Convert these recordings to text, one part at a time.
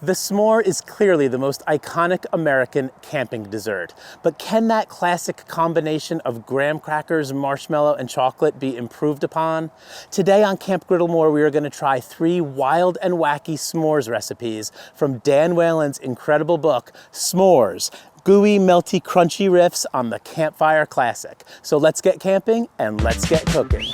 The s'more is clearly the most iconic American camping dessert, but can that classic combination of graham crackers, marshmallow, and chocolate be improved upon? Today on Camp Griddlemore, we are going to try 3 wild and wacky s'mores recipes from Dan Whalen's incredible book, S'mores, Gooey, Melty, Crunchy Riffs on the Campfire Classic. So let's get camping and let's get cooking.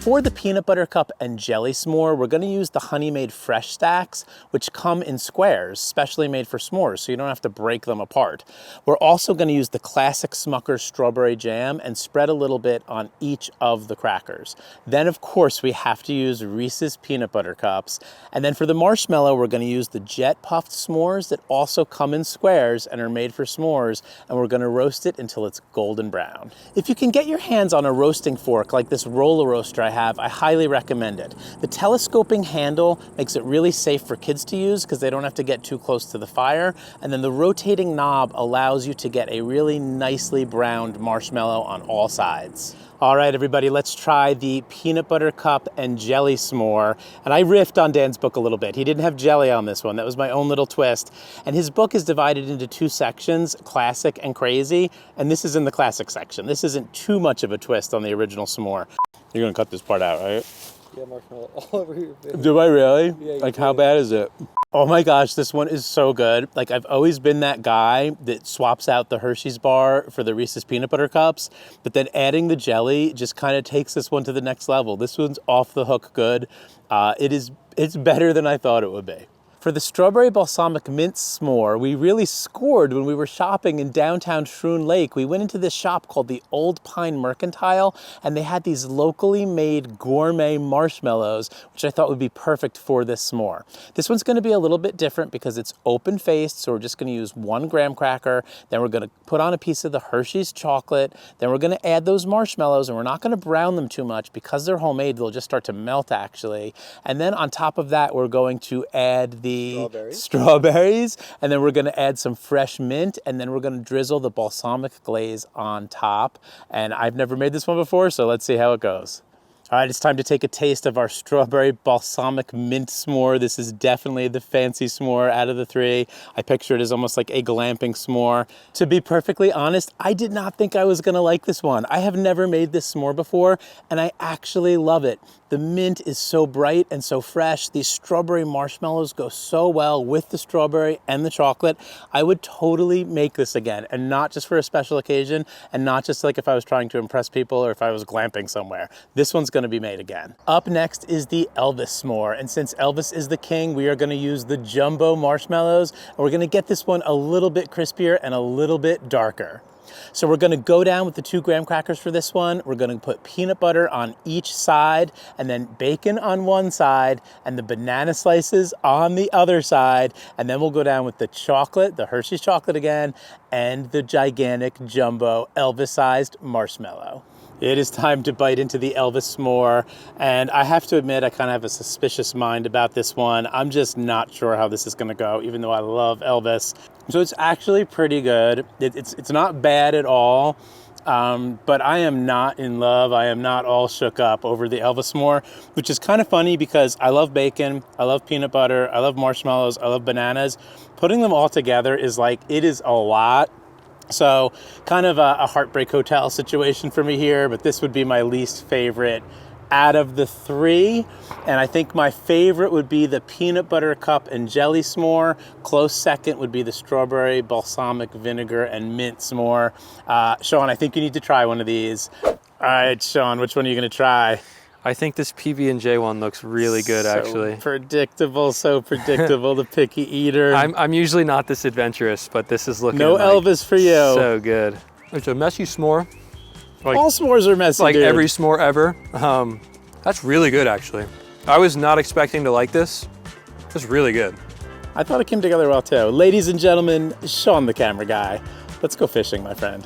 For the peanut butter cup and jelly s'more, we're going to use the Honey Made Fresh stacks, which come in squares, specially made for s'mores, so you don't have to break them apart. We're also going to use the classic Smucker's strawberry jam and spread a little bit on each of the crackers. Then, of course, we have to use Reese's peanut butter cups. And then for the marshmallow, we're going to use the jet puffed s'mores that also come in squares and are made for s'mores, and we're going to roast it until it's golden brown. If you can get your hands on a roasting fork like this roller roaster I highly recommend it. The telescoping handle makes it really safe for kids to use because they don't have to get too close to the fire. And then the rotating knob allows you to get a really nicely browned marshmallow on all sides. All right, everybody, let's try the peanut butter cup and jelly s'more. And I riffed on Dan's book a little bit. He didn't have jelly on this one. That was my own little twist. And his book is divided into 2 sections, classic and crazy. And this is in the classic section. This isn't too much of a twist on the original s'more. You're gonna cut this part out, right? Yeah, marshmallow all over your face. Do I really? Yeah, like, how bad is it? Oh my gosh, this one is so good. Like, I've always been that guy that swaps out the Hershey's bar for the Reese's peanut butter cups, but then adding the jelly just kind of takes this one to the next level. This one's off the hook good. It's better than I thought it would be. For the Strawberry Balsamic Mint s'more, we really scored when we were shopping in downtown Schroon Lake. We went into this shop called the Old Pine Mercantile, and they had these locally made gourmet marshmallows, which I thought would be perfect for this s'more. This one's gonna be a little bit different because it's open-faced, so we're just gonna use 1 graham cracker, then we're gonna put on a piece of the Hershey's chocolate, then we're gonna add those marshmallows, and we're not gonna brown them too much because they're homemade, they'll just start to melt actually. And then on top of that, we're going to add the strawberries, and then we're going to add some fresh mint, and then we're going to drizzle the balsamic glaze on top. And I've never made this one before, so let's see how it goes. All right, it's time to take a taste of our Strawberry Balsamic Mint s'more. This is definitely the fancy s'more out of the 3. I picture it as almost like a glamping s'more. To be perfectly honest, I did not think I was gonna like this one. I have never made this s'more before, and I actually love it. The mint is so bright and so fresh. These strawberry marshmallows go so well with the strawberry and the chocolate. I would totally make this again, and not just for a special occasion, and not just like if I was trying to impress people or if I was glamping somewhere. This one's gonna be made again. Up next is the Elvis s'more, and since Elvis is the king, we are gonna use the jumbo marshmallows, and we're gonna get this one a little bit crispier and a little bit darker. So we're gonna go down with the 2 graham crackers for this one. We're gonna put peanut butter on each side, and then bacon on one side, and the banana slices on the other side. And then we'll go down with the chocolate, the Hershey's chocolate again, and the gigantic jumbo Elvis-sized marshmallow. It is time to bite into the Elvis s'more, and I have to admit I kind of have a suspicious mind about this one. I'm just not sure how this is gonna go, even though I love Elvis. So it's actually pretty good. It's not bad at all, but I am not in love. I am not all shook up over the Elvis s'more, which is kind of funny because I love bacon, I love peanut butter, I love marshmallows, I love bananas. Putting them all together is like, it is a lot. So kind of a Heartbreak Hotel situation for me here, but this would be my least favorite out of the 3. And I think my favorite would be the peanut butter cup and jelly s'more. Close second would be the strawberry balsamic vinegar and mint s'more. Sean, I think you need to try one of these. All right, Sean, which one are you gonna try? I think this PB&J one looks really good, actually. So predictable, the picky eater. I'm usually not this adventurous, but this is looking no like Elvis for you. So good. It's a messy s'more. Like, all s'mores are messy, like dude. Every s'more ever. That's really good, actually. I was not expecting to like this. It's really good. I thought it came together well, too. Ladies and gentlemen, Sean the camera guy. Let's go fishing, my friend.